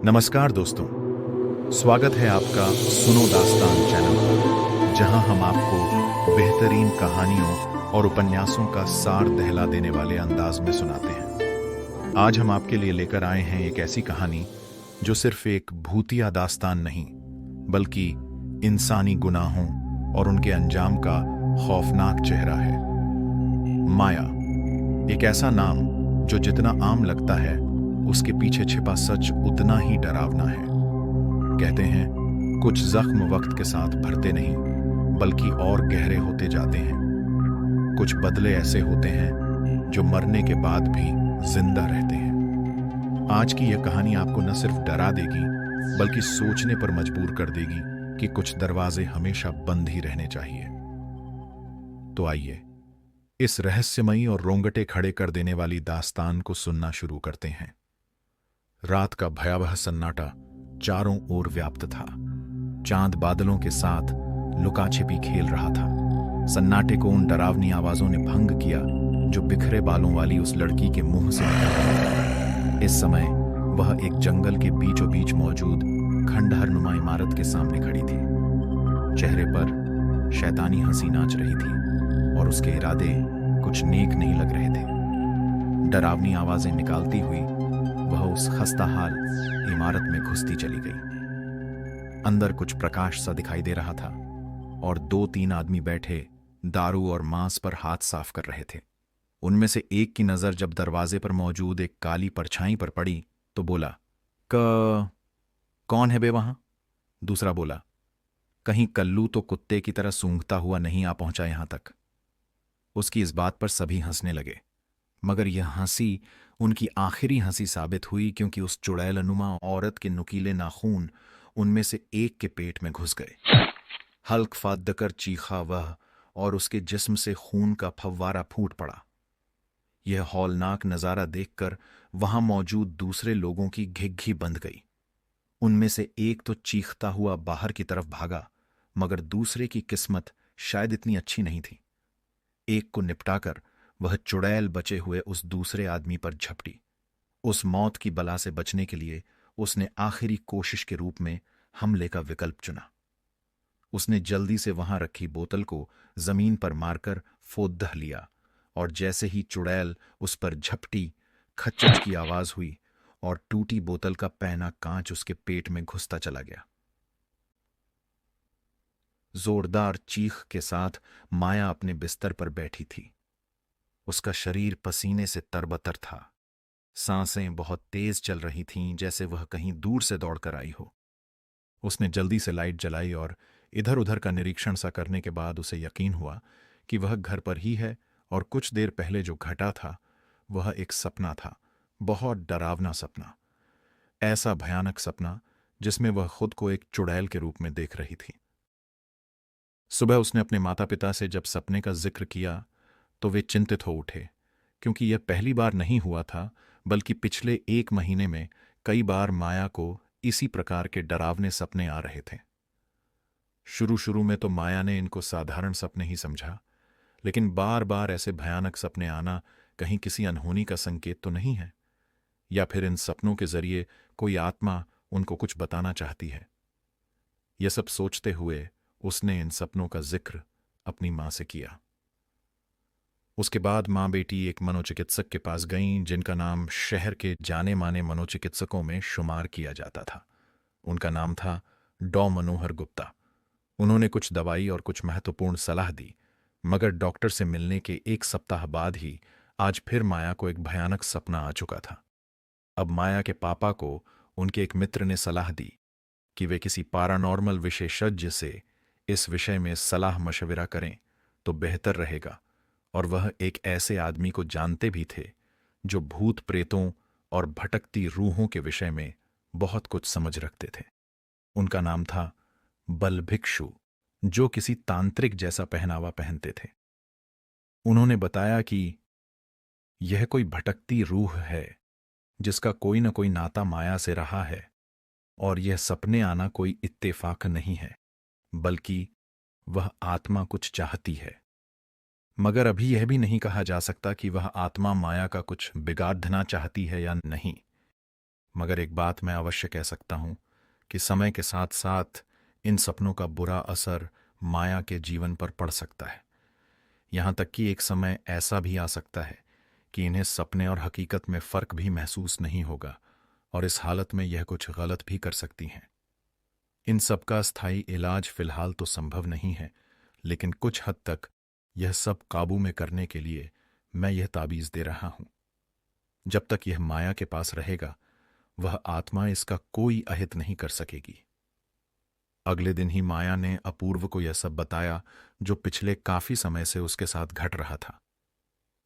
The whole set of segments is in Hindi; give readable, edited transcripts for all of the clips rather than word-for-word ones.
नमस्कार दोस्तों, स्वागत है आपका सुनो दास्तान चैनल पर, जहां हम आपको बेहतरीन कहानियों और उपन्यासों का सार दहला देने वाले अंदाज में सुनाते हैं। आज हम आपके लिए लेकर आए हैं एक ऐसी कहानी जो सिर्फ एक भूतिया दास्तान नहीं, बल्कि इंसानी गुनाहों और उनके अंजाम का खौफनाक चेहरा है। माया, एक ऐसा नाम जो जितना आम लगता है, उसके पीछे छिपा सच उतना ही डरावना है। कहते हैं कुछ जख्म वक्त के साथ भरते नहीं, बल्कि और गहरे होते जाते हैं। कुछ बदले ऐसे होते हैं जो मरने के बाद भी जिंदा रहते हैं। आज की यह कहानी आपको न सिर्फ डरा देगी, बल्कि सोचने पर मजबूर कर देगी कि कुछ दरवाजे हमेशा बंद ही रहने चाहिए। तो आइए इस रहस्यमयी और रोंगटे खड़े कर देने वाली दास्तान को सुनना शुरू करते हैं। रात का भयावह सन्नाटा चारों ओर व्याप्त था। चांद बादलों के साथ लुकाछिपी खेल रहा था। सन्नाटे को उन डरावनी आवाजों ने भंग किया जो बिखरे बालों वाली उस लड़की के मुंह से निकल रही थी। इस समय वह एक जंगल के बीचों बीच मौजूद खंडहर नुमा इमारत के सामने खड़ी थी। चेहरे पर शैतानी हंसी नाच रही थी और उसके इरादे कुछ नेक नहीं लग रहे थे। डरावनी आवाजें निकालती हुई वह उस खस्ताहाल इमारत में घुसती चली गई। अंदर कुछ प्रकाश सा दिखाई दे रहा था और 2-3 आदमी बैठे दारू और मांस पर हाथ साफ कर रहे थे। उनमें से एक की नजर जब दरवाजे पर मौजूद एक काली परछाई पर पड़ी तो बोला, कौन है बे वहां? दूसरा बोला, कहीं कल्लू तो कुत्ते की तरह सूंघता हुआ नहीं आ पहुंचा यहां तक। उसकी इस बात पर सभी हंसने लगे, मगर यह हंसी उनकी आखिरी हंसी साबित हुई, क्योंकि उस चुड़ैलनुमा औरत के नुकीले नाखून उनमें से एक के पेट में घुस गए। हल्क फादकर चीखा वह और उसके जिस्म से खून का फव्वारा फूट पड़ा। यह हौलनाक नजारा देखकर वहां मौजूद दूसरे लोगों की घिघी बंध गई। उनमें से एक तो चीखता हुआ बाहर की तरफ भागा, मगर दूसरे की किस्मत शायद इतनी अच्छी नहीं थी। एक को निपटाकर वह चुड़ैल बचे हुए उस दूसरे आदमी पर झपटी। उस मौत की बला से बचने के लिए उसने आखिरी कोशिश के रूप में हमले का विकल्प चुना। उसने जल्दी से वहां रखी बोतल को जमीन पर मारकर फोद्दह लिया, और जैसे ही चुड़ैल उस पर झपटी, खच्चच की आवाज हुई और टूटी बोतल का पैना कांच उसके पेट में घुसता चला गया। जोरदार चीख के साथ माया अपने बिस्तर पर बैठी थी। उसका शरीर पसीने से तरबतर था। सांसें बहुत तेज चल रही थीं, जैसे वह कहीं दूर से दौड़कर आई हो। उसने जल्दी से लाइट जलाई और इधर उधर का निरीक्षण सा करने के बाद उसे यकीन हुआ कि वह घर पर ही है, और कुछ देर पहले जो घटा था वह एक सपना था, बहुत डरावना सपना। ऐसा भयानक सपना जिसमें वह खुद को एक चुड़ैल के रूप में देख रही थी। सुबह उसने अपने माता पिता से जब सपने का जिक्र किया तो वे चिंतित हो उठे, क्योंकि यह पहली बार नहीं हुआ था, बल्कि पिछले 1 महीने में कई बार माया को इसी प्रकार के डरावने सपने आ रहे थे। शुरू शुरू में तो माया ने इनको साधारण सपने ही समझा, लेकिन बार बार ऐसे भयानक सपने आना कहीं किसी अनहोनी का संकेत तो नहीं है, या फिर इन सपनों के जरिए कोई आत्मा उनको कुछ बताना चाहती है। यह सब सोचते हुए उसने इन सपनों का जिक्र अपनी मां से किया। उसके बाद मां बेटी एक मनोचिकित्सक के पास गईं, जिनका नाम शहर के जाने माने मनोचिकित्सकों में शुमार किया जाता था। उनका नाम था डॉ मनोहर गुप्ता। उन्होंने कुछ दवाई और कुछ महत्वपूर्ण सलाह दी, मगर डॉक्टर से मिलने के 1 सप्ताह बाद ही आज फिर माया को एक भयानक सपना आ चुका था। अब माया के पापा को उनके एक मित्र ने सलाह दी कि वे किसी पैरानॉर्मल विशेषज्ञ से इस विषय में सलाह मशविरा करें तो बेहतर रहेगा, और वह एक ऐसे आदमी को जानते भी थे जो भूत प्रेतों और भटकती रूहों के विषय में बहुत कुछ समझ रखते थे। उनका नाम था बलभिक्षु, जो किसी तांत्रिक जैसा पहनावा पहनते थे। उन्होंने बताया कि यह कोई भटकती रूह है जिसका कोई न कोई नाता माया से रहा है, और यह सपने आना कोई इत्तेफाक नहीं है, बल्कि वह आत्मा कुछ चाहती है। मगर अभी यह भी नहीं कहा जा सकता कि वह आत्मा माया का कुछ बिगाड़ना चाहती है या नहीं। मगर एक बात मैं अवश्य कह सकता हूं कि समय के साथ साथ इन सपनों का बुरा असर माया के जीवन पर पड़ सकता है। यहां तक कि एक समय ऐसा भी आ सकता है कि इन्हें सपने और हकीकत में फर्क भी महसूस नहीं होगा और इस हालत में यह कुछ गलत भी कर सकती हैं। इन सब का स्थायी इलाज फिलहाल तो संभव नहीं है, लेकिन कुछ हद तक यह सब काबू में करने के लिए मैं यह ताबीज दे रहा हूं। जब तक यह माया के पास रहेगा, वह आत्मा इसका कोई अहित नहीं कर सकेगी। अगले दिन ही माया ने अपूर्व को यह सब बताया जो पिछले काफी समय से उसके साथ घट रहा था।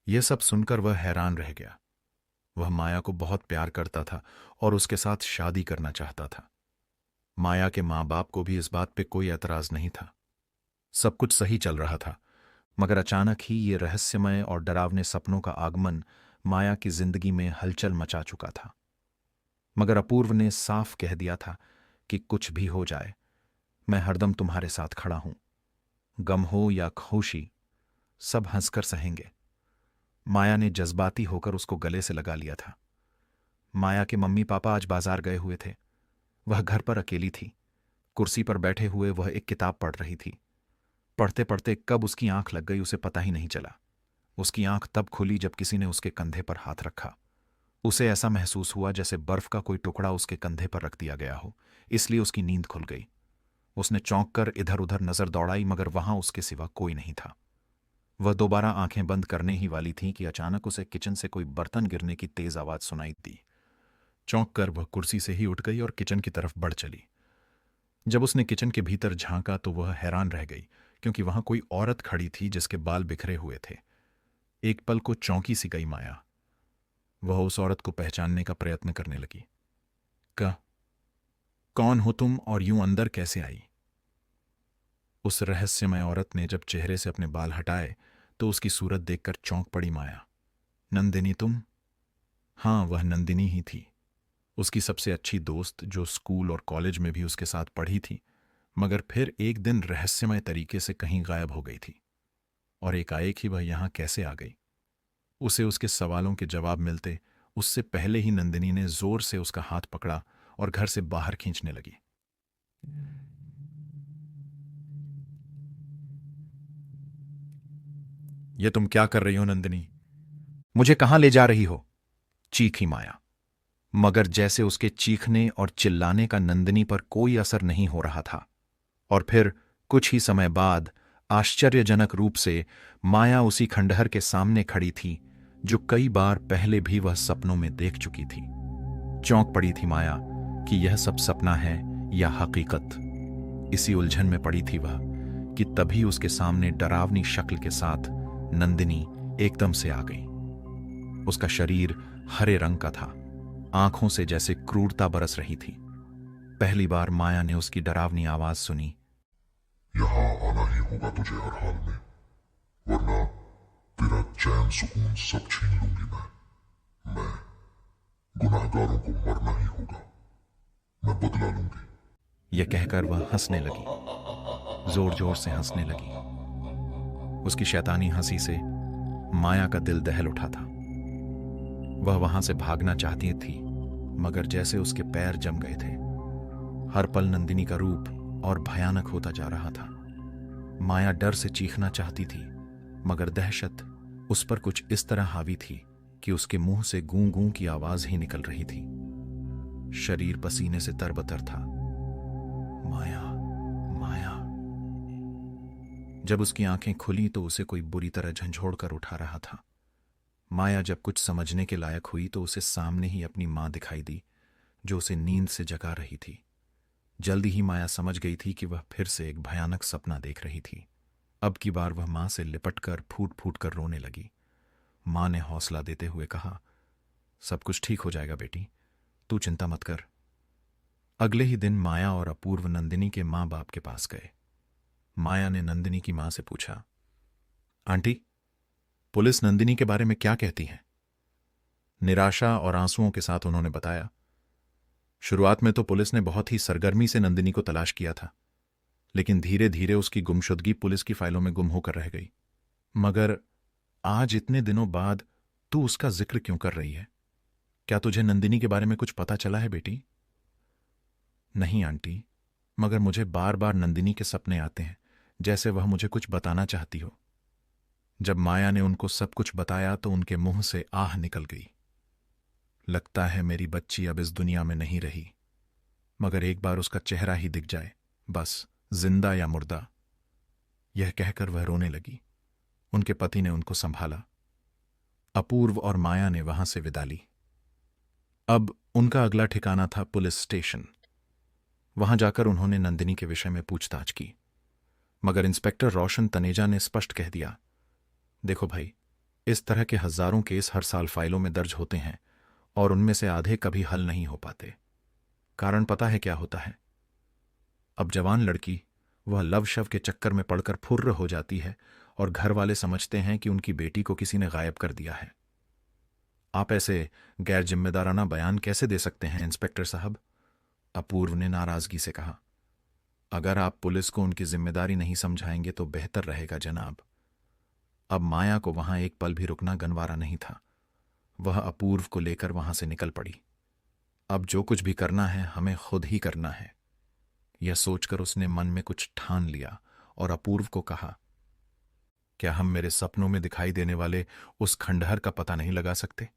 यह सब सुनकर वह हैरान रह गया। वह माया को बहुत प्यार करता था और उसके साथ शादी करना चाहता था। माया के मां बाप को भी इस बात पे कोई एतराज नहीं था। सब कुछ सही चल रहा था, मगर अचानक ही ये रहस्यमय और डरावने सपनों का आगमन माया की जिंदगी में हलचल मचा चुका था। मगर अपूर्व ने साफ कह दिया था कि कुछ भी हो जाए, मैं हरदम तुम्हारे साथ खड़ा हूं। गम हो या खुशी, सब हंसकर सहेंगे। माया ने जज्बाती होकर उसको गले से लगा लिया था। माया के मम्मी पापा आज बाजार गए हुए थे। वह घर पर अकेली थी। कुर्सी पर बैठे हुए वह एक किताब पढ़ रही थी। पढ़ते पढ़ते कब उसकी आंख लग गई उसे पता ही नहीं चला। उसकी आंख तब खुली जब किसी ने उसके कंधे पर हाथ रखा। उसे ऐसा महसूस हुआ जैसे बर्फ का कोई टुकड़ा उसके कंधे पर रख दिया गया हो, इसलिए उसकी नींद खुल गई। उसने चौंक कर इधर उधर नजर दौड़ाई, मगर वहां उसके सिवा कोई नहीं था। वह दोबारा आंखें बंद करने ही वाली थी कि अचानक उसे किचन से कोई बर्तन गिरने की तेज आवाज सुनाई दी। चौंक कर वह कुर्सी से ही उठ गई और किचन की तरफ बढ़ चली। जब उसने किचन के भीतर झांका तो वह हैरान रह गई, क्योंकि वहां कोई औरत खड़ी थी जिसके बाल बिखरे हुए थे। एक पल को चौंकी सी गई माया। वह उस औरत को पहचानने का प्रयत्न करने लगी। का कौन हो तुम और यूं अंदर कैसे आई? उस रहस्यमय औरत ने जब चेहरे से अपने बाल हटाए तो उसकी सूरत देखकर चौंक पड़ी माया। नंदिनी तुम? हां, वह नंदिनी ही थी, उसकी सबसे अच्छी दोस्त जो स्कूल और कॉलेज में भी उसके साथ पढ़ी थी, मगर फिर एक दिन रहस्यमय तरीके से कहीं गायब हो गई थी। और एकाएक ही वह यहां कैसे आ गई? उसे उसके सवालों के जवाब मिलते उससे पहले ही नंदिनी ने जोर से उसका हाथ पकड़ा और घर से बाहर खींचने लगी। ये तुम क्या कर रही हो नंदिनी? मुझे कहां ले जा रही हो? चीखी माया। मगर जैसे उसके चीखने और चिल्लाने का नंदिनी पर कोई असर नहीं हो रहा था। और फिर कुछ ही समय बाद आश्चर्यजनक रूप से माया उसी खंडहर के सामने खड़ी थी जो कई बार पहले भी वह सपनों में देख चुकी थी। चौंक पड़ी थी माया कि यह सब सपना है या हकीकत। इसी उलझन में पड़ी थी वह कि तभी उसके सामने डरावनी शक्ल के साथ नंदिनी एकदम से आ गई। उसका शरीर हरे रंग का था, आंखों से जैसे क्रूरता बरस रही थी। पहली बार माया ने उसकी डरावनी आवाज सुनी। यहां आना ही होगा तुझे हर हाल में, वरना तेरा चैन सुकून सब छीन लूंगी मैं। गुनाहगारों को मरना ही होगा, मैं बदला लूंगी। यह कहकर वह हंसने लगी, जोर जोर से हंसने लगी। उसकी शैतानी हंसी से माया का दिल दहल उठा था। वह वहां से भागना चाहती थी, मगर जैसे उसके पैर जम गए थे। हर पल नंदिनी का रूप और भयानक होता जा रहा था। माया डर से चीखना चाहती थी, मगर दहशत उस पर कुछ इस तरह हावी थी कि उसके मुंह से गूं गूं की आवाज ही निकल रही थी। शरीर पसीने से तरबतर था। माया, माया। जब उसकी आंखें खुली तो उसे कोई बुरी तरह झंझोड़ कर उठा रहा था। माया जब कुछ समझने के लायक हुई तो उसे सामने ही अपनी मां दिखाई दी, जो उसे नींद से जगा रही थी। जल्दी ही माया समझ गई थी कि वह फिर से एक भयानक सपना देख रही थी। अब की बार वह मां से लिपटकर फूट फूट कर रोने लगी। मां ने हौसला देते हुए कहा, सब कुछ ठीक हो जाएगा बेटी, तू चिंता मत कर। अगले ही दिन माया और अपूर्व नंदिनी के मां बाप के पास गए। माया ने नंदिनी की मां से पूछा, आंटी, पुलिस नंदिनी के बारे में क्या कहती है? निराशा और आंसुओं के साथ उन्होंने बताया, शुरुआत में तो पुलिस ने बहुत ही सरगर्मी से नंदिनी को तलाश किया था, लेकिन धीरे धीरे उसकी गुमशुदगी पुलिस की फाइलों में गुम होकर रह गई। मगर आज इतने दिनों बाद तू उसका जिक्र क्यों कर रही है? क्या तुझे नंदिनी के बारे में कुछ पता चला है बेटी? नहीं आंटी, मगर मुझे बार बार नंदिनी के सपने आते हैं, जैसे वह मुझे कुछ बताना चाहती हो। जब माया ने उनको सब कुछ बताया तो उनके मुंह से आह निकल गई। लगता है मेरी बच्ची अब इस दुनिया में नहीं रही, मगर एक बार उसका चेहरा ही दिख जाए, बस, जिंदा या मुर्दा। यह कहकर वह रोने लगी। उनके पति ने उनको संभाला। अपूर्व और माया ने वहां से विदा ली। अब उनका अगला ठिकाना था पुलिस स्टेशन। वहां जाकर उन्होंने नंदिनी के विषय में पूछताछ की, मगर इंस्पेक्टर रोशन तनेजा ने स्पष्ट कह दिया, देखो भाई, इस तरह के हजारों केस हर साल फाइलों में दर्ज होते हैं और उनमें से आधे कभी हल नहीं हो पाते। कारण पता है क्या होता है? अब जवान लड़की वह लव शव के चक्कर में पड़कर फुर्र हो जाती है और घर वाले समझते हैं कि उनकी बेटी को किसी ने गायब कर दिया है। आप ऐसे गैर जिम्मेदाराना बयान कैसे दे सकते हैं इंस्पेक्टर साहब? अपूर्व ने नाराजगी से कहा। अगर आप पुलिस को उनकी जिम्मेदारी नहीं समझाएंगे तो बेहतर रहेगा जनाब। अब माया को वहां एक पल भी रुकना गनवारा नहीं था। वह अपूर्व को लेकर वहां से निकल पड़ी। अब जो कुछ भी करना है हमें खुद ही करना है। यह सोचकर उसने मन में कुछ ठान लिया और अपूर्व को कहा, क्या हम मेरे सपनों में दिखाई देने वाले उस खंडहर का पता नहीं लगा सकते?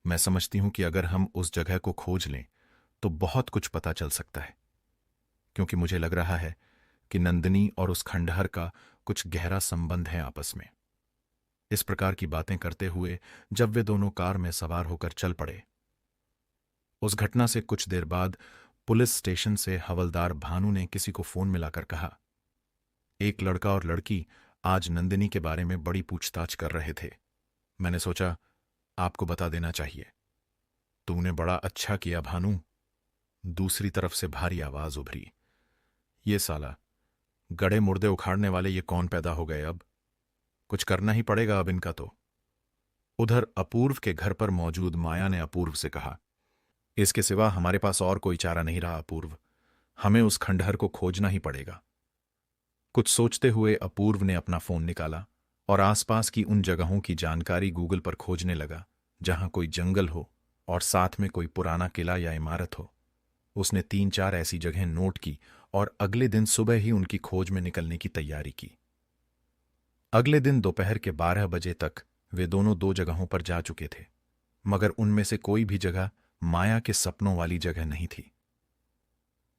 मैं समझती हूं कि अगर हम उस जगह को खोज लें तो बहुत कुछ पता चल सकता है, क्योंकि मुझे लग रहा है कि नंदिनी और उस खंडहर का कुछ गहरा संबंध है आपस में। इस प्रकार की बातें करते हुए जब वे दोनों कार में सवार होकर चल पड़े, उस घटना से कुछ देर बाद पुलिस स्टेशन से हवलदार भानु ने किसी को फोन मिलाकर कहा, एक लड़का और लड़की आज नंदिनी के बारे में बड़ी पूछताछ कर रहे थे। मैंने सोचा आपको बता देना चाहिए। तूने बड़ा अच्छा किया भानु। दूसरी तरफ से भारी आवाज उभरी, ये साला गड़े मुर्दे उखाड़ने वाले ये कौन पैदा हो गए? अब कुछ करना ही पड़ेगा अब इनका तो। उधर अपूर्व के घर पर मौजूद माया ने अपूर्व से कहा, इसके सिवा हमारे पास और कोई चारा नहीं रहा अपूर्व। हमें उस खंडहर को खोजना ही पड़ेगा। कुछ सोचते हुए अपूर्व ने अपना फोन निकाला और आसपास की उन जगहों की जानकारी गूगल पर खोजने लगा जहां कोई जंगल हो और साथ में कोई पुराना किला या इमारत हो। उसने 3-4 ऐसी जगहें नोट की और अगले दिन सुबह ही उनकी खोज में निकलने की तैयारी की। अगले दिन दोपहर के 12 बजे तक वे दोनों 2 जगहों पर जा चुके थे, मगर उनमें से कोई भी जगह माया के सपनों वाली जगह नहीं थी।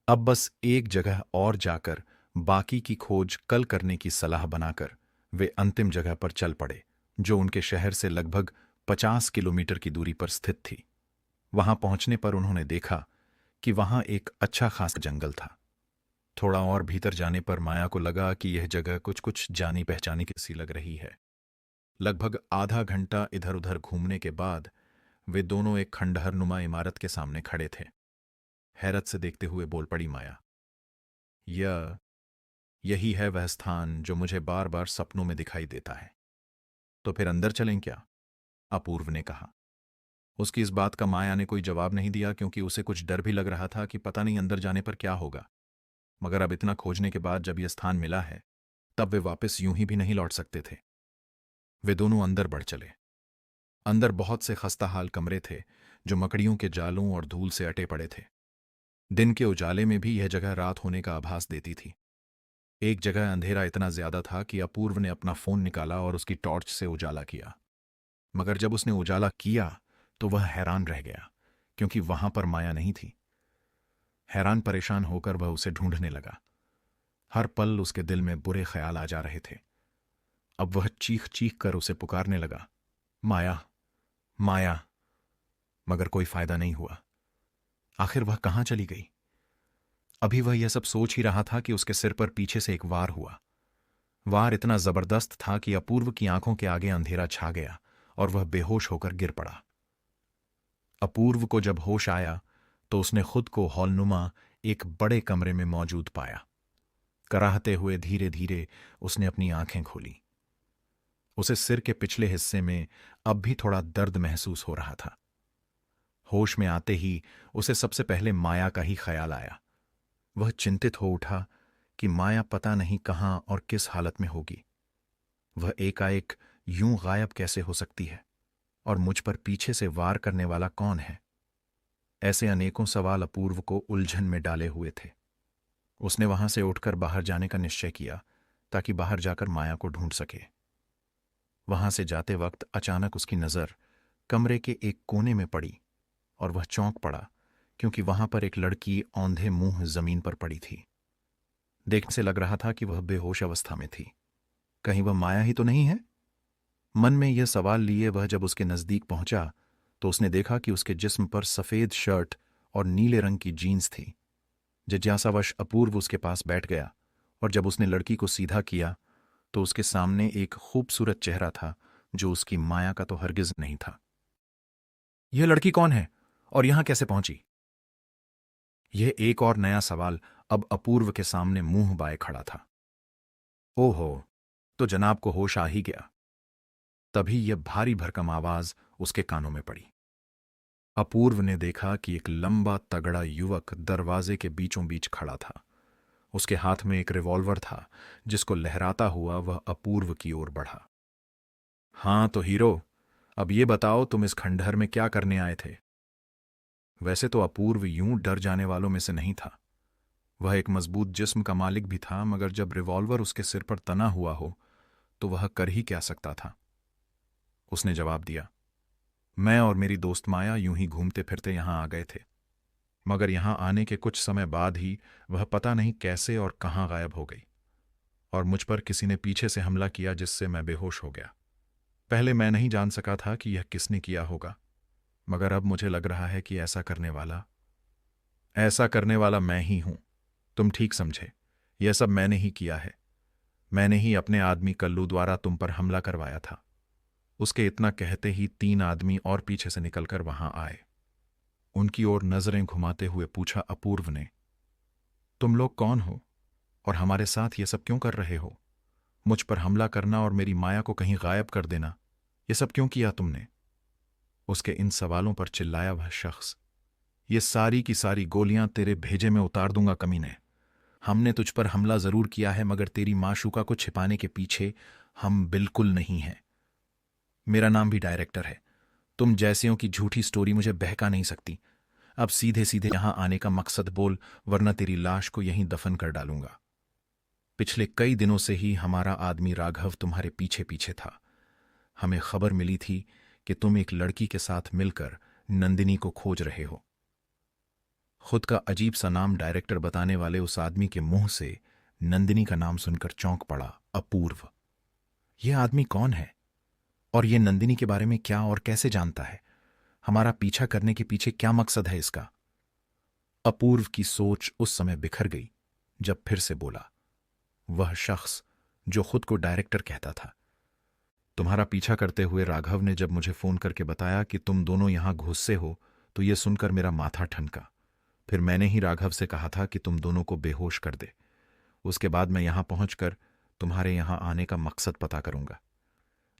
अब बस एक जगह और जाकर बाकी की खोज कल करने की सलाह बनाकर वे अंतिम जगह पर चल पड़े, जो उनके शहर से लगभग 50 किलोमीटर की दूरी पर स्थित थी। वहां पहुंचने पर उन्होंने देखा कि वहां एक अच्छा खासा जंगल था। थोड़ा और भीतर जाने पर माया को लगा कि यह जगह कुछ कुछ जानी पहचानी की सी लग रही है। लगभग आधा घंटा इधर उधर घूमने के बाद वे दोनों एक खंडहर नुमा इमारत के सामने खड़े थे। हैरत से देखते हुए बोल पड़ी माया, यही है वह स्थान जो मुझे बार बार सपनों में दिखाई देता है। तो फिर अंदर चलें क्या? अपूर्व ने कहा। उसकी इस बात का माया ने कोई जवाब नहीं दिया, क्योंकि उसे कुछ डर भी लग रहा था कि पता नहीं अंदर जाने पर क्या होगा। मगर अब इतना खोजने के बाद जब यह स्थान मिला है, तब वे वापस यूं ही भी नहीं लौट सकते थे। वे दोनों अंदर बढ़ चले। अंदर बहुत से खस्ताहाल कमरे थे जो मकड़ियों के जालों और धूल से अटे पड़े थे। दिन के उजाले में भी यह जगह रात होने का आभास देती थी। एक जगह अंधेरा इतना ज्यादा था कि अपूर्व ने अपना फोन निकाला और उसकी टॉर्च से उजाला किया। मगर जब उसने उजाला किया तो वह हैरान रह गया, क्योंकि वहां पर माया नहीं थी। हैरान परेशान होकर वह उसे ढूंढने लगा। हर पल उसके दिल में बुरे ख्याल आ जा रहे थे। अब वह चीख चीख कर उसे पुकारने लगा, माया, माया। मगर कोई फायदा नहीं हुआ। आखिर वह कहां चली गई? अभी वह यह सब सोच ही रहा था कि उसके सिर पर पीछे से एक वार हुआ। वार इतना जबरदस्त था कि अपूर्व की आंखों के आगे अंधेरा छा गया और वह बेहोश होकर गिर पड़ा। अपूर्व को जब होश आया तो उसने खुद को हॉलनुमा एक बड़े कमरे में मौजूद पाया। कराहते हुए धीरे धीरे उसने अपनी आंखें खोली। उसे सिर के पिछले हिस्से में अब भी थोड़ा दर्द महसूस हो रहा था। होश में आते ही उसे सबसे पहले माया का ही ख्याल आया। वह चिंतित हो उठा कि माया पता नहीं कहां और किस हालत में होगी। वह एकाएक यूं गायब कैसे हो सकती है? और मुझ पर पीछे से वार करने वाला कौन है? ऐसे अनेकों सवाल अपूर्व को उलझन में डाले हुए थे। उसने वहां से उठकर बाहर जाने का निश्चय किया ताकि बाहर जाकर माया को ढूंढ सके। वहां से जाते वक्त अचानक उसकी नजर कमरे के एक कोने में पड़ी और वह चौंक पड़ा क्योंकि वहां पर एक लड़की औंधे मुंह जमीन पर पड़ी थी। देखने से लग रहा था कि वह बेहोश अवस्था में थी। कहीं वह माया ही तो नहीं है? मन में यह सवाल लिए वह जब उसके नजदीक पहुंचा तो उसने देखा कि उसके जिस्म पर सफेद शर्ट और नीले रंग की जीन्स थी। जिज्ञासावश अपूर्व उसके पास बैठ गया और जब उसने लड़की को सीधा किया तो उसके सामने एक खूबसूरत चेहरा था जो उसकी माया का तो हरगिज नहीं था। यह लड़की कौन है और यहां कैसे पहुंची? यह एक और नया सवाल अब अपूर्व के सामने मुंह बाए खड़ा था। ओहो, तो जनाब को होश आ ही गया। तभी यह भारी भरकम आवाज उसके कानों में पड़ी। अपूर्व ने देखा कि एक लंबा तगड़ा युवक दरवाजे के बीचों बीच खड़ा था। उसके हाथ में एक रिवॉल्वर था जिसको लहराता हुआ वह अपूर्व की ओर बढ़ा। हां तो हीरो, अब ये बताओ तुम इस खंडहर में क्या करने आए थे? वैसे तो अपूर्व यूं डर जाने वालों में से नहीं था। वह एक मजबूत जिस्म का मालिक भी था, मगर जब रिवॉल्वर उसके सिर पर तना हुआ हो तो वह कर ही क्या सकता था। उसने जवाब दिया, मैं और मेरी दोस्त माया यूं ही घूमते फिरते यहां आ गए थे, मगर यहां आने के कुछ समय बाद ही वह पता नहीं कैसे और कहां गायब हो गई और मुझ पर किसी ने पीछे से हमला किया जिससे मैं बेहोश हो गया। पहले मैं नहीं जान सका था कि यह किसने किया होगा, मगर अब मुझे लग रहा है कि ऐसा करने वाला मैं ही हूं। तुम ठीक समझे, यह सब मैंने ही किया है। मैंने ही अपने आदमी कल्लू द्वारा तुम पर हमला करवाया था। उसके इतना कहते ही 3 आदमी और पीछे से निकलकर वहां आए। उनकी ओर नजरें घुमाते हुए पूछा अपूर्व ने, तुम लोग कौन हो और हमारे साथ ये सब क्यों कर रहे हो? मुझ पर हमला करना और मेरी माया को कहीं गायब कर देना, ये सब क्यों किया तुमने? उसके इन सवालों पर चिल्लाया वह शख्स, ये सारी की सारी गोलियां तेरे भेजे में उतार दूंगा कमीने। हमने तुझ पर हमला जरूर किया है, मगर तेरी माशूका को छिपाने के पीछे हम बिल्कुल नहीं हैं। मेरा नाम भी डायरेक्टर है। तुम जैसियों की झूठी स्टोरी मुझे बहका नहीं सकती। अब सीधे सीधे यहां आने का मकसद बोल, वरना तेरी लाश को यहीं दफन कर डालूंगा। पिछले कई दिनों से ही हमारा आदमी राघव तुम्हारे पीछे पीछे था। हमें खबर मिली थी कि तुम एक लड़की के साथ मिलकर नंदिनी को खोज रहे हो। खुद का अजीब सा नाम डायरेक्टर बताने वाले उस आदमी के मुंह से नंदिनी का नाम सुनकर चौंक पड़ा अपूर्व। यह आदमी कौन है और यह नंदिनी के बारे में क्या और कैसे जानता है? हमारा पीछा करने के पीछे क्या मकसद है इसका? अपूर्व की सोच उस समय बिखर गई जब फिर से बोला वह शख्स जो खुद को डायरेक्टर कहता था। तुम्हारा पीछा करते हुए राघव ने जब मुझे फोन करके बताया कि तुम दोनों यहां घुसे हो तो यह सुनकर मेरा माथा ठनका। फिर मैंने ही राघव से कहा था कि तुम दोनों को बेहोश कर दे। उसके बाद मैं यहां पहुंचकर तुम्हारे यहां आने का मकसद पता करूंगा।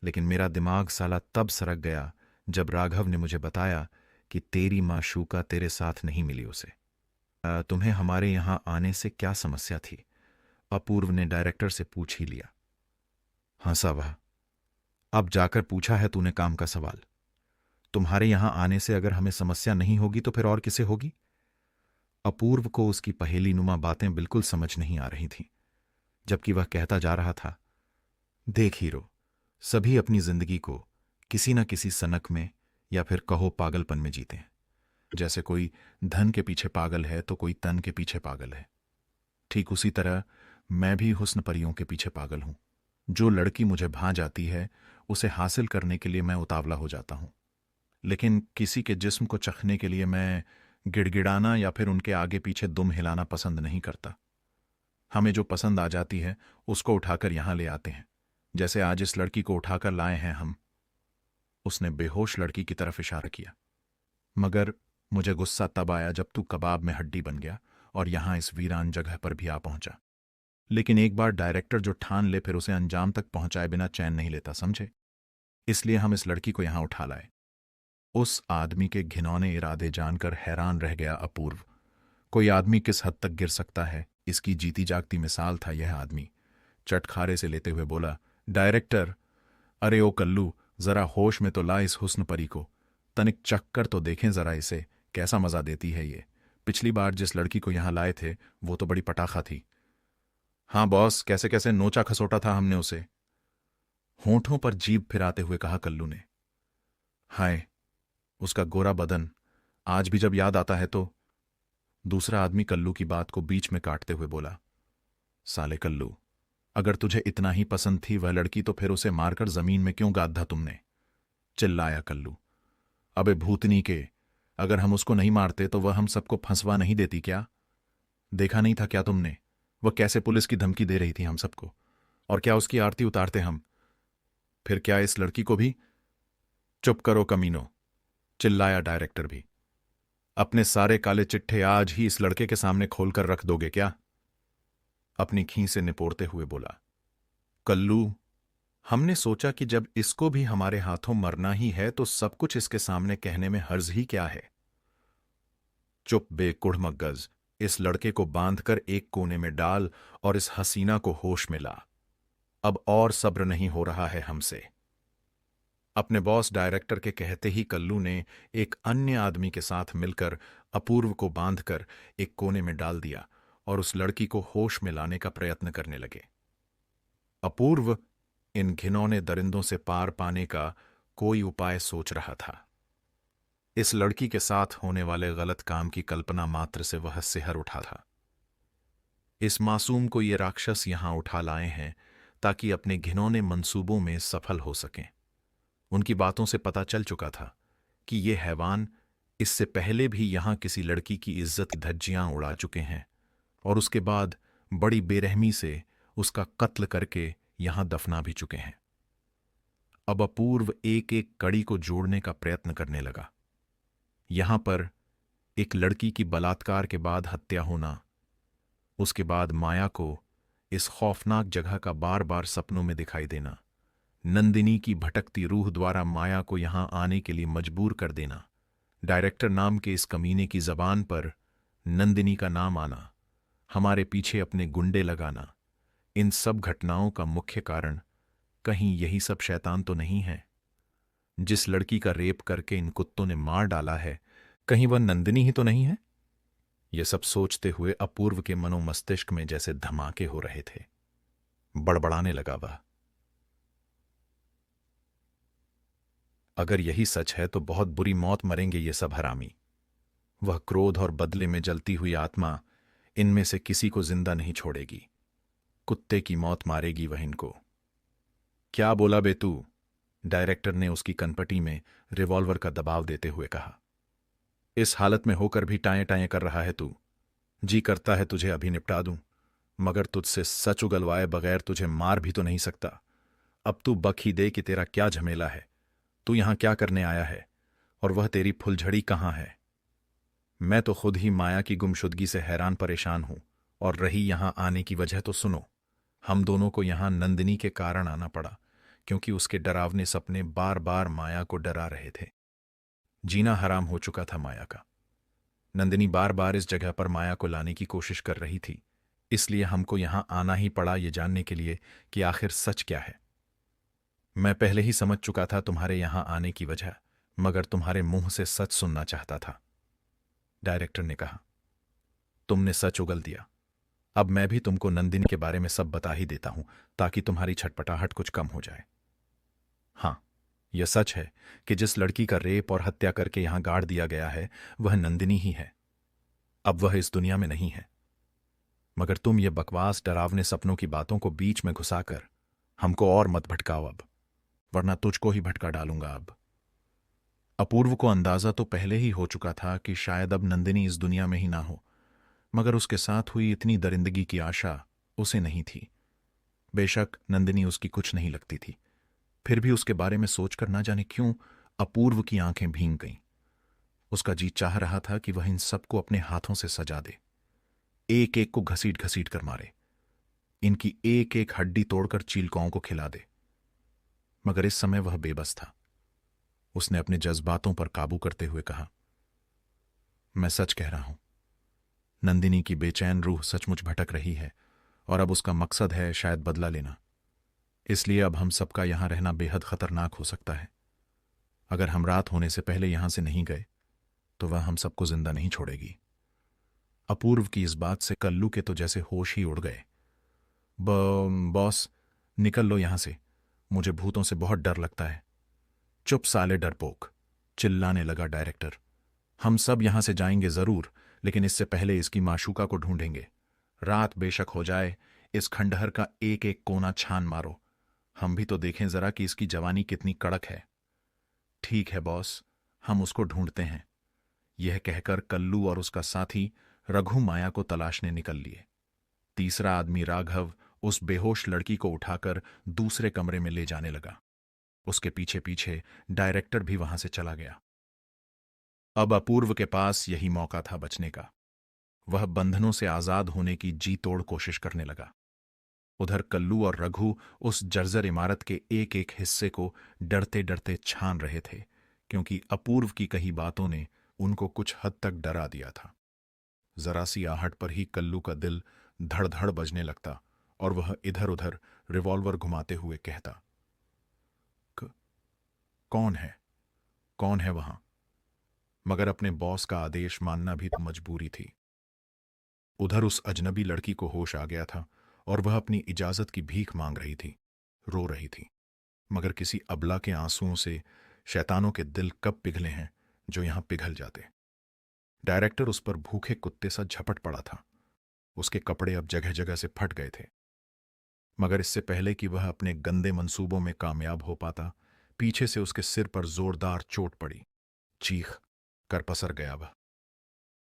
लेकिन मेरा दिमाग साला तब सरक गया जब राघव ने मुझे बताया कि तेरी माशूका तेरे साथ नहीं मिली उसे। तुम्हें हमारे यहां आने से क्या समस्या थी? अपूर्व ने डायरेक्टर से पूछ ही लिया। हंसा वह। अब जाकर पूछा है तूने काम का सवाल। तुम्हारे यहां आने से अगर हमें समस्या नहीं होगी तो फिर और किसे होगी? अपूर्व को उसकी पहेली नुमा बातें बिल्कुल समझ नहीं आ रही थीं, जबकि वह कहता जा रहा था, देख हीरो, सभी अपनी जिंदगी को किसी न किसी सनक में या फिर कहो पागलपन में जीते हैं। जैसे कोई धन के पीछे पागल है तो कोई तन के पीछे पागल है। ठीक उसी तरह मैं भी हुस्न परियों के पीछे पागल हूं। जो लड़की मुझे भा जाती है उसे हासिल करने के लिए मैं उतावला हो जाता हूं, लेकिन किसी के जिस्म को चखने के लिए मैं गिड़गिड़ाना या फिर उनके आगे पीछे दुम हिलाना पसंद नहीं करता। हमें जो पसंद आ जाती है उसको उठाकर यहां ले आते हैं, जैसे आज इस लड़की को उठाकर लाए हैं हम। उसने बेहोश लड़की की तरफ इशारा किया। मगर मुझे गुस्सा तब आया जब तू कबाब में हड्डी बन गया और यहां इस वीरान जगह पर भी आ पहुंचा। लेकिन एक बार डायरेक्टर जो ठान ले फिर उसे अंजाम तक पहुंचाए बिना चैन नहीं लेता, समझे? इसलिए हम इस लड़की को यहां उठा लाए। उस आदमी के घिनौने इरादे जानकर हैरान रह गया अपूर्व। कोई आदमी किस हद तक गिर सकता है, इसकी जीती जागती मिसाल था यह आदमी। चटखारे से लेते हुए बोला, डायरेक्टर, अरे ओ कल्लू, जरा होश में तो ला इस हुस्न परी को, तनिक चक्कर तो देखें जरा इसे, कैसा मजा देती है ये। पिछली बार जिस लड़की को यहां लाए थे वो तो बड़ी पटाखा थी। हाँ बॉस, कैसे कैसे नोचा खसोटा था हमने उसे, होठों पर जीभ फिराते हुए कहा कल्लू ने। हाय, उसका गोरा बदन आज भी जब याद आता है तो। दूसरा आदमी कल्लू की बात को बीच में काटते हुए बोला। साले कल्लू, अगर तुझे इतना ही पसंद थी वह लड़की तो फिर उसे मारकर जमीन में क्यों गाधा तुमने? चिल्लाया कल्लू। अबे भूतनी के, अगर हम उसको नहीं मारते तो वह हम सबको फंसवा नहीं देती क्या? देखा नहीं था क्या तुमने, वह कैसे पुलिस की धमकी दे रही थी हम सबको? और क्या उसकी आरती उतारते हम? फिर क्या इस लड़की को भी? चुप करो कमीनो, चिल्लाया डायरेक्टर भी। अपने सारे काले चिट्ठे आज ही इस लड़के के सामने खोलकर रख दोगे क्या? अपनी खीं से निपोड़ते हुए बोला। कल्लू, हमने सोचा कि जब इसको भी हमारे हाथों मरना ही है तो सब कुछ इसके सामने कहने में हर्ज ही क्या है। चुप बेकुढ़ मग्गज, इस लड़के को बांधकर एक कोने में डाल और इस हसीना को होश में ला। अब और सब्र नहीं हो रहा है हमसे। अपने बॉस डायरेक्टर के कहते ही कल्लू ने एक अन्य आदमी के साथ मिलकर अपूर्व को बांधकर एक कोने में डाल दिया और उस लड़की को होश में लाने का प्रयत्न करने लगे। अपूर्व इन घिनौने दरिंदों से पार पाने का कोई उपाय सोच रहा था। इस लड़की के साथ होने वाले गलत काम की कल्पना मात्र से वह सिहर उठा था। इस मासूम को ये राक्षस यहां उठा लाए हैं ताकि अपने घिनौने मंसूबों में सफल हो सकें। उनकी बातों से पता चल चुका था कि ये हैवान इससे पहले भी यहां किसी लड़की की इज्जत की धज्जियां उड़ा चुके हैं और उसके बाद बड़ी बेरहमी से उसका कत्ल करके यहां दफना भी चुके हैं। अब अपूर्व एक एक कड़ी को जोड़ने का प्रयत्न करने लगा। यहां पर एक लड़की की बलात्कार के बाद हत्या होना, उसके बाद माया को इस खौफनाक जगह का बार बार सपनों में दिखाई देना, नंदिनी की भटकती रूह द्वारा माया को यहां आने के लिए मजबूर कर देना, डायरेक्टर नाम के इस कमीने की जबान पर नंदिनी का नाम आना, हमारे पीछे अपने गुंडे लगाना, इन सब घटनाओं का मुख्य कारण कहीं यही सब शैतान तो नहीं है? जिस लड़की का रेप करके इन कुत्तों ने मार डाला है, कहीं वह नंदिनी ही तो नहीं है? ये सब सोचते हुए अपूर्व के मनोमस्तिष्क में जैसे धमाके हो रहे थे। बड़बड़ाने लगा वह। अगर यही सच है तो बहुत बुरी मौत मरेंगे ये सब हरामी। वह क्रोध और बदले में जलती हुई आत्मा इनमें से किसी को जिंदा नहीं छोड़ेगी। कुत्ते की मौत मारेगी वह इनको। क्या बोला बे तू? डायरेक्टर ने उसकी कनपटी में रिवॉल्वर का दबाव देते हुए कहा। इस हालत में होकर भी टाएं टाएं कर रहा है तू? जी करता है तुझे अभी निपटा दूं, मगर तुझसे सच उगलवाए बगैर तुझे मार भी तो नहीं सकता। अब तू बक ही दे कि तेरा क्या झमेला है, तू यहां क्या करने आया है और वह तेरी फुलझड़ी कहां है? मैं तो खुद ही माया की गुमशुदगी से हैरान परेशान हूं, और रही यहां आने की वजह तो सुनो। हम दोनों को यहां नंदिनी के कारण आना पड़ा, क्योंकि उसके डरावने सपने बार बार माया को डरा रहे थे। जीना हराम हो चुका था माया का। नंदिनी बार बार इस जगह पर माया को लाने की कोशिश कर रही थी, इसलिए हमको यहां आना ही पड़ा ये जानने के लिए कि आखिर सच क्या है। मैं पहले ही समझ चुका था तुम्हारे यहां आने की वजह, मगर तुम्हारे मुंह से सच सुनना चाहता था। डायरेक्टर ने कहा। तुमने सच उगल दिया। अब मैं भी तुमको नंदिनी के बारे में सब बता ही देता हूं ताकि तुम्हारी छटपटाहट कुछ कम हो जाए। हाँ, यह सच है कि जिस लड़की का रेप और हत्या करके यहां गाड़ दिया गया है वह नंदिनी ही है। अब वह इस दुनिया में नहीं है, मगर तुम ये बकवास डरावने सपनों की बातों को बीच में घुसाकर हमको और मत भटकाओ अब, वरना तुझको ही भटका डालूंगा अब। अपूर्व को अंदाजा तो पहले ही हो चुका था कि शायद अब नंदिनी इस दुनिया में ही ना हो, मगर उसके साथ हुई इतनी दरिंदगी की आशा उसे नहीं थी। बेशक नंदिनी उसकी कुछ नहीं लगती थी, फिर भी उसके बारे में सोचकर ना जाने क्यों अपूर्व की आंखें भींग गईं। उसका जी चाह रहा था कि वह इन सबको अपने हाथों से सजा दे, एक एक को घसीट घसीट कर मारे, इनकी एक एक हड्डी तोड़कर चीलकौओं को खिला दे। मगर इस समय वह बेबस था। उसने अपने जज्बातों पर काबू करते हुए कहा, मैं सच कह रहा हूं। नंदिनी की बेचैन रूह सचमुच भटक रही है और अब उसका मकसद है शायद बदला लेना। इसलिए अब हम सबका यहां रहना बेहद खतरनाक हो सकता है। अगर हम रात होने से पहले यहां से नहीं गए तो वह हम सबको जिंदा नहीं छोड़ेगी। अपूर्व की इस बात से कल्लू के तो जैसे होश ही उड़ गए। बॉस, निकल लो यहां से, मुझे भूतों से बहुत डर लगता है। चुप साले डरपोक, चिल्लाने लगा डायरेक्टर। हम सब यहां से जाएंगे जरूर, लेकिन इससे पहले इसकी माशूका को ढूंढेंगे। रात बेशक हो जाए, इस खंडहर का एक एक कोना छान मारो। हम भी तो देखें जरा कि इसकी जवानी कितनी कड़क है। ठीक है बॉस, हम उसको ढूंढते हैं। यह कहकर कल्लू और उसका साथी रघु माया को तलाशने निकल लिए। तीसरा आदमी राघव उस बेहोश लड़की को उठाकर दूसरे कमरे में ले जाने लगा। उसके पीछे पीछे डायरेक्टर भी वहां से चला गया। अब अपूर्व के पास यही मौका था बचने का। वह बंधनों से आजाद होने की जी तोड़ कोशिश करने लगा। उधर कल्लू और रघु उस जर्जर इमारत के एक एक हिस्से को डरते डरते छान रहे थे, क्योंकि अपूर्व की कही बातों ने उनको कुछ हद तक डरा दिया था। जरा सी आहट पर ही कल्लू का दिल धड़ धड़ बजने लगता और वह इधर उधर रिवॉल्वर घुमाते हुए कहता, कौन है? कौन है वहां? मगर अपने बॉस का आदेश मानना भी तो मजबूरी थी। उधर उस अजनबी लड़की को होश आ गया था और वह अपनी इजाजत की भीख मांग रही थी, रो रही थी। मगर किसी अबला के आंसुओं से शैतानों के दिल कब पिघले हैं जो यहां पिघल जाते। डायरेक्टर उस पर भूखे कुत्ते सा झपट पड़ा था। उसके कपड़े अब जगह जगह से फट गए थे। मगर इससे पहले कि वह अपने गंदे मंसूबों में कामयाब हो पाता, पीछे से उसके सिर पर जोरदार चोट पड़ी। चीख कर पसर गया वह।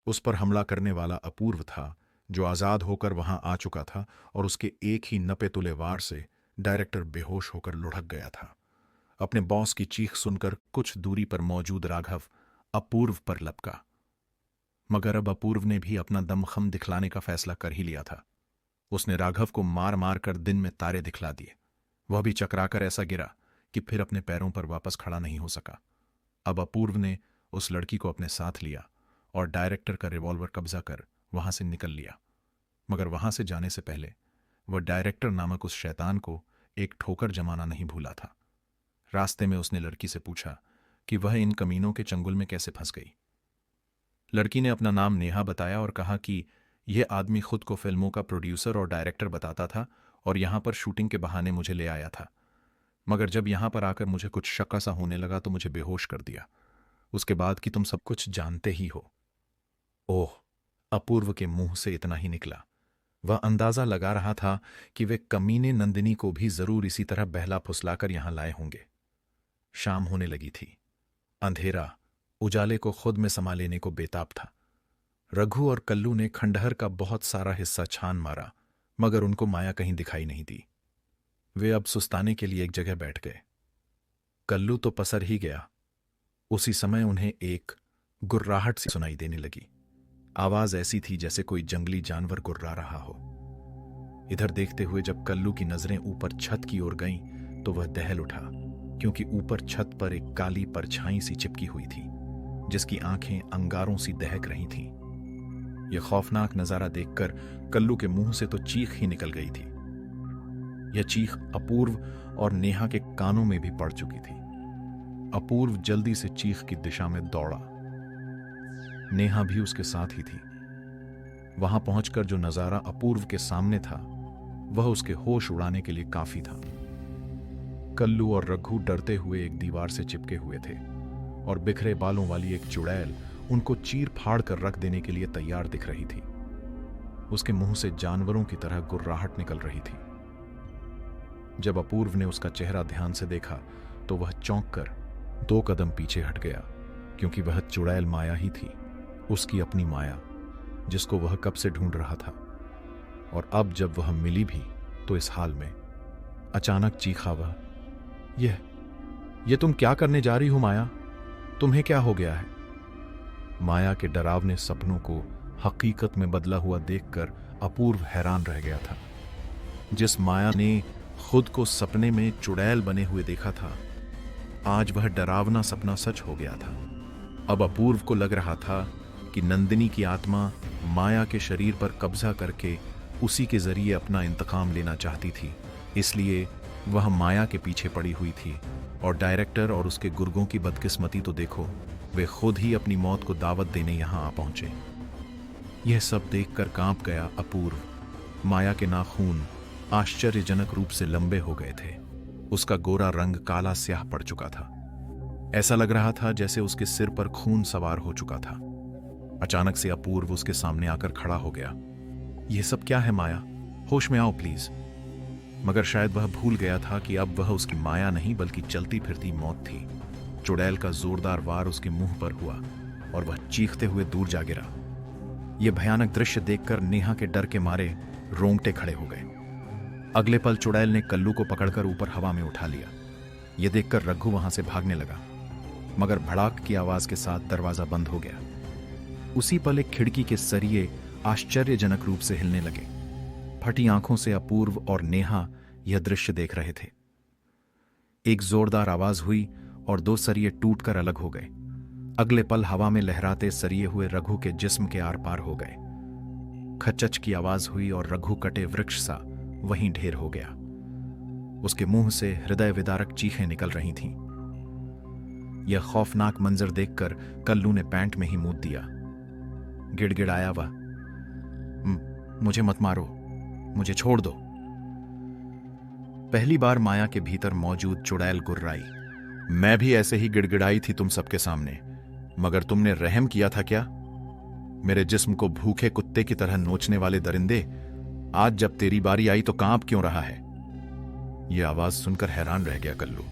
उस पर हमला करने वाला अपूर्व था, जो आजाद होकर वहां आ चुका था, और उसके एक ही नपे तुले वार से डायरेक्टर बेहोश होकर लुढ़क गया था। अपने बॉस की चीख सुनकर कुछ दूरी पर मौजूद राघव अपूर्व पर लपका। मगर अब अपूर्व ने भी अपना दमखम दिखलाने का फैसला कर ही लिया था। उसने राघव को मार मार कर दिन में तारे दिखला दिए। वह भी चकराकर ऐसा गिरा कि फिर अपने पैरों पर वापस खड़ा नहीं हो सका। अब अपूर्व ने उस लड़की को अपने साथ लिया और डायरेक्टर का रिवॉल्वर कब्जा कर वहां से निकल लिया। मगर वहां से जाने से पहले वह डायरेक्टर नामक उस शैतान को एक ठोकर जमाना नहीं भूला था। रास्ते में उसने लड़की से पूछा कि वह इन कमीनों के चंगुल में कैसे फंस गई। लड़की ने अपना नाम नेहा बताया और कहा कि यह आदमी खुद को फिल्मों का प्रोड्यूसर और डायरेक्टर बताता था और यहां पर शूटिंग के बहाने मुझे ले आया था। मगर जब यहां पर आकर मुझे कुछ शक सा होने लगा तो मुझे बेहोश कर दिया। उसके बाद कि तुम सब कुछ जानते ही हो। ओह, अपूर्व के मुंह से इतना ही निकला। वह अंदाजा लगा रहा था कि वे कमीने नंदिनी को भी जरूर इसी तरह बहला फुसलाकर यहां लाए होंगे। शाम होने लगी थी। अंधेरा उजाले को खुद में समा लेने को बेताब था। रघु और कल्लू ने खंडहर का बहुत सारा हिस्सा छान मारा, मगर उनको माया कहीं दिखाई नहीं दी। वे अब सुस्ताने के लिए एक जगह बैठ गए। कल्लू तो पसर ही गया। उसी समय उन्हें एक गुर्राहट सी सुनाई देने लगी। आवाज ऐसी थी जैसे कोई जंगली जानवर गुर्रा रहा हो। इधर देखते हुए जब कल्लू की नजरें ऊपर छत की ओर गईं तो वह दहल उठा, क्योंकि ऊपर छत पर एक काली परछाई सी चिपकी हुई थी, जिसकी आंखें अंगारों सी दहक रही थीं। यह खौफनाक नजारा देखकर कल्लू के मुंह से तो चीख ही निकल गई थी। यह चीख अपूर्व और नेहा के कानों में भी पड़ चुकी थी। अपूर्व जल्दी से चीख की दिशा में दौड़ा। नेहा भी उसके साथ ही थी। वहां पहुंचकर जो नजारा अपूर्व के सामने था वह उसके होश उड़ाने के लिए काफी था। कल्लू और रघु डरते हुए एक दीवार से चिपके हुए थे और बिखरे बालों वाली एक चुड़ैल उनको चीर फाड़ कर रख देने के लिए तैयार दिख रही थी। उसके मुंह से जानवरों की तरह गुर्राहट निकल रही थी। जब अपूर्व ने उसका चेहरा ध्यान से देखा तो वह चौंक कर 2 कदम पीछे हट गया, क्योंकि वह चुड़ैल माया ही थी, उसकी अपनी माया, जिसको वह कब से ढूंढ रहा था। और अब जब वह मिली भी तो इस हाल में। अचानक चीखा वह, यह तुम क्या करने जा रही हो माया? तुम्हें क्या हो गया है? माया के डरावने सपनों को हकीकत में बदला हुआ देखकर अपूर्व हैरान रह गया था। जिस माया ने खुद को सपने में चुड़ैल बने हुए देखा था, आज वह डरावना सपना सच हो गया था। अब अपूर्व को लग रहा था कि नंदिनी की आत्मा माया के शरीर पर कब्जा करके उसी के जरिए अपना इंतकाम लेना चाहती थी। इसलिए वह माया के पीछे पड़ी हुई थी और डायरेक्टर और उसके गुर्गों की बदकिस्मती तो देखो, वे खुद ही अपनी मौत को दावत देने यहां आ पहुंचे। यह सब देखकर कांप गया अपूर्व। माया के नाखून आश्चर्यजनक रूप से लंबे हो गए थे। उसका गोरा रंग काला स्याह पड़ चुका था। ऐसा लग रहा था जैसे उसके सिर पर खून सवार हो चुका था। अचानक से अपूर्व उसके सामने आकर खड़ा हो गया। यह सब क्या है माया? होश में आओ प्लीज। मगर शायद वह भूल गया था कि अब वह उसकी माया नहीं बल्कि चलती फिरती मौत थी। चुड़ैल का जोरदार वार उसके मुंह पर हुआ और वह चीखते हुए दूर जा गिरा। यह भयानक दृश्य देखकर नेहा के डर के मारे रोंगटे खड़े हो गए। अगले पल चुड़ैल ने कल्लू को पकड़कर ऊपर हवा में उठा लिया। यह देखकर रघु वहां से भागने लगा, मगर भड़ाक की आवाज के साथ दरवाजा बंद हो गया। उसी पल एक खिड़की के सरिये आश्चर्यजनक रूप से हिलने लगे। फटी आंखों से अपूर्व और नेहा यह दृश्य देख रहे थे। एक जोरदार आवाज हुई और दो सरिये टूटकर अलग हो गए। अगले पल हवा में लहराते सरिये हुए रघु के जिस्म के आर पार हो गए। खचच की आवाज हुई और रघु कटे वृक्ष सा वहीं ढेर हो गया। उसके मुंह से हृदय विदारक चीखें निकल रही थीं। यह खौफनाक मंजर देखकर कल्लू ने पैंट में ही मूत दिया। गिड़गिड़ाया वह, मुझे मत मारो, मुझे छोड़ दो। पहली बार माया के भीतर मौजूद चुड़ैल गुर्राई। मैं भी ऐसे ही गिड़गिड़ाई थी तुम सबके सामने, मगर तुमने रहम किया था क्या? मेरे जिस्म को भूखे कुत्ते की तरह नोचने वाले दरिंदे, आज जब तेरी बारी आई तो कांप क्यों रहा है? यह आवाज सुनकर हैरान रह गया कल्लू।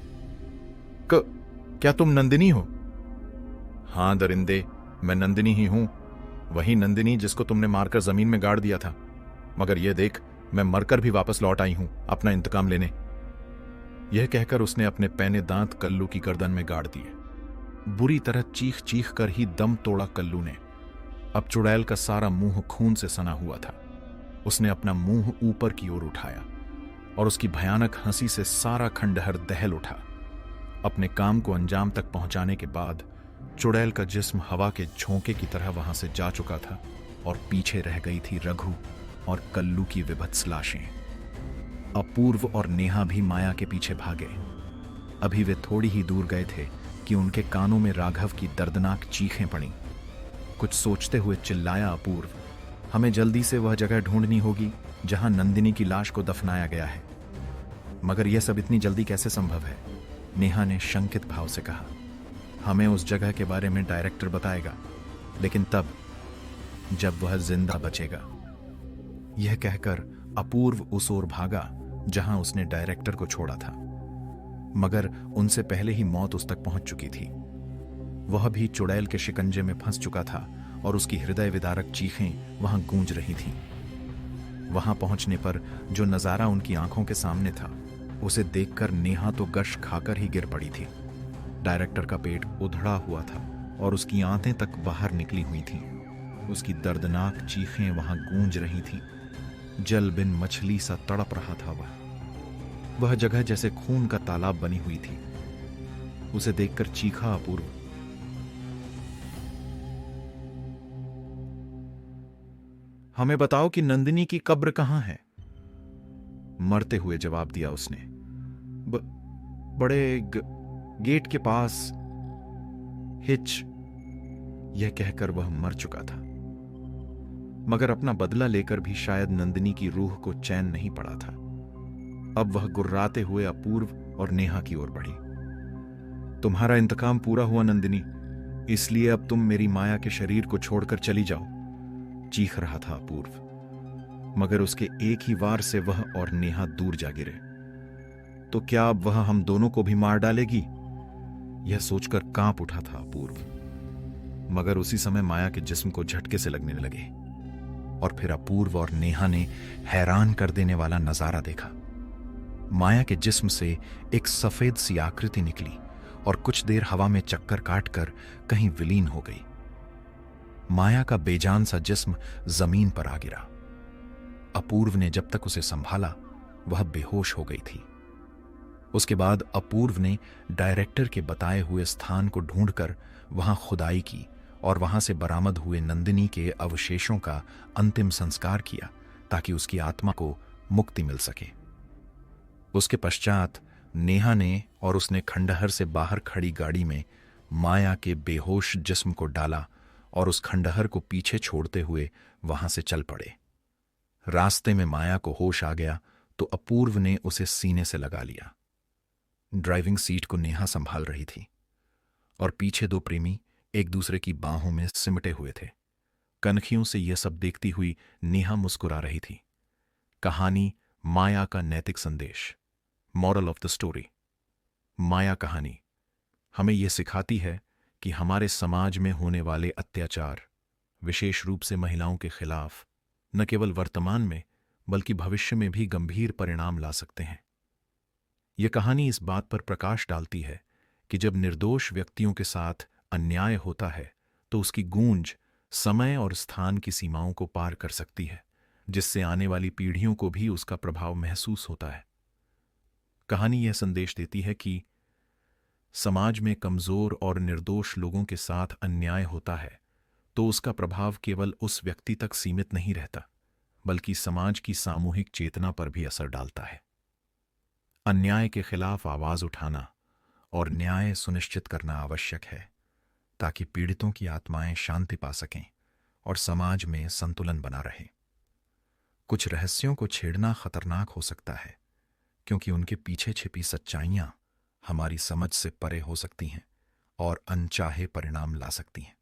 क्या तुम नंदिनी हो? हां दरिंदे, मैं नंदिनी ही हूं। वही नंदिनी जिसको तुमने मारकर जमीन में गाड़ दिया था। मगर यह देख, मैं मरकर भी वापस लौट आई हूं अपना इंतकाम लेने। यह कहकर उसने अपने पैने दांत कल्लू की गर्दन में गाड़ दिए। बुरी तरह चीख चीख कर ही दम तोड़ा कल्लू ने। अब चुड़ैल का सारा मुंह खून से सना हुआ था। उसने अपना मुंह ऊपर की ओर उठाया और उसकी भयानक हंसी से सारा खंडहर दहल उठा। अपने काम को अंजाम तक पहुंचाने के बाद चुड़ैल का जिस्म हवा के झोंके की तरह वहां से जा चुका था और पीछे रह गई थी रघु और कल्लू की विभत्स लाशें। अपूर्व और नेहा भी माया के पीछे भागे। अभी वे थोड़ी ही दूर गए थे कि उनके कानों में राघव की दर्दनाक चीखें पड़ी। कुछ सोचते हुए चिल्लाया अपूर्व, हमें जल्दी से वह जगह ढूंढनी होगी जहां नंदिनी की लाश को दफनाया गया है। मगर यह सब इतनी जल्दी कैसे संभव है? नेहा ने शंकित भाव से कहा। हमें उस जगह के बारे में डायरेक्टर बताएगा, लेकिन तब जब वह जिंदा बचेगा। यह कहकर अपूर्व उस ओर भागा जहां उसने डायरेक्टर को छोड़ा था, मगर उनसे पहले ही मौत उस तक पहुंच चुकी थी। वह भी चुड़ैल के शिकंजे में फंस चुका था और उसकी हृदय विदारक चीखें वहां गूंज रही थीं। वहां पहुंचने पर जो नजारा उनकी आंखों के सामने था, उसे देखकर नेहा तो गश खाकर ही गिर पड़ी थी। डायरेक्टर का पेट उधड़ा हुआ था और उसकी आंतें तक बाहर निकली हुई थीं। उसकी दर्दनाक चीखें वहां गूंज रही थीं। जल बिन मछली सा तड़प रहा था वह जगह जैसे खून का तालाब बनी हुई थी। उसे देखकर चीखा अपूर्व, हमें बताओ कि नंदिनी की कब्र कहां है? मरते हुए जवाब दिया उसने, बड़े गेट के पास। हिच। यह कहकर वह मर चुका था, मगर अपना बदला लेकर भी शायद नंदिनी की रूह को चैन नहीं पड़ा था। अब वह गुर्राते हुए अपूर्व और नेहा की ओर बढ़ी। तुम्हारा इंतकाम पूरा हुआ नंदिनी, इसलिए अब तुम मेरी माया के शरीर को छोड़कर चली जाओ, चीख रहा था अपूर्व। मगर उसके एक ही वार से वह और नेहा दूर जा गिरे। तो क्या अब वह हम दोनों को भी मार डालेगी? यह सोचकर कांप उठा था अपूर्व। मगर उसी समय माया के जिस्म को झटके से लगने लगे और फिर अपूर्व और नेहा ने हैरान कर देने वाला नजारा देखा। माया के जिस्म से एक सफेद सी आकृति निकली और कुछ देर हवा में चक्कर काटकर कहीं विलीन हो गई। माया का बेजान सा जिस्म जमीन पर आ गिरा। अपूर्व ने जब तक उसे संभाला, वह बेहोश हो गई थी। उसके बाद अपूर्व ने डायरेक्टर के बताए हुए स्थान को ढूंढकर वहां खुदाई की और वहां से बरामद हुए नंदिनी के अवशेषों का अंतिम संस्कार किया ताकि उसकी आत्मा को मुक्ति मिल सके। उसके पश्चात नेहा ने और उसने खंडहर से बाहर खड़ी गाड़ी में माया के बेहोश जिस्म को डाला और उस खंडहर को पीछे छोड़ते हुए वहां से चल पड़े। रास्ते में माया को होश आ गया तो अपूर्व ने उसे सीने से लगा लिया। ड्राइविंग सीट को नेहा संभाल रही थी और पीछे दो प्रेमी एक दूसरे की बाहों में सिमटे हुए थे। कनखियों से यह सब देखती हुई नेहा मुस्कुरा रही थी। कहानी माया का नैतिक संदेश, मॉरल ऑफ द स्टोरी। माया कहानी हमें यह सिखाती है कि हमारे समाज में होने वाले अत्याचार, विशेष रूप से महिलाओं के खिलाफ, न केवल वर्तमान में बल्कि भविष्य में भी गंभीर परिणाम ला सकते हैं। यह कहानी इस बात पर प्रकाश डालती है कि जब निर्दोष व्यक्तियों के साथ अन्याय होता है तो उसकी गूंज समय और स्थान की सीमाओं को पार कर सकती है, जिससे आने वाली पीढ़ियों को भी उसका प्रभाव महसूस होता है। कहानी यह संदेश देती है कि समाज में कमजोर और निर्दोष लोगों के साथ अन्याय होता है तो उसका प्रभाव केवल उस व्यक्ति तक सीमित नहीं रहता, बल्कि समाज की सामूहिक चेतना पर भी असर डालता है। अन्याय के खिलाफ आवाज उठाना और न्याय सुनिश्चित करना आवश्यक है ताकि पीड़ितों की आत्माएं शांति पा सकें और समाज में संतुलन बना रहे। कुछ रहस्यों को छेड़ना खतरनाक हो सकता है क्योंकि उनके पीछे छिपी सच्चाइयां हमारी समझ से परे हो सकती हैं और अनचाहे परिणाम ला सकती हैं।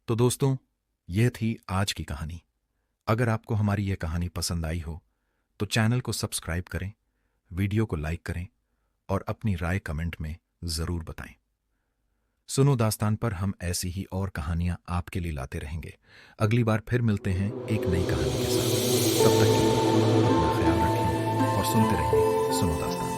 तो दोस्तों, यह थी आज की कहानी। अगर आपको हमारी यह कहानी पसंद आई हो तो चैनल को सब्सक्राइब करें, वीडियो को लाइक करें और अपनी राय कमेंट में जरूर बताएं। सुनो दास्तान पर हम ऐसी ही और कहानियां आपके लिए लाते रहेंगे। अगली बार फिर मिलते हैं एक नई कहानी के साथ। तब तक के लिए अपना ख्याल रखें और सुनते रहिए सुनो दास्तान।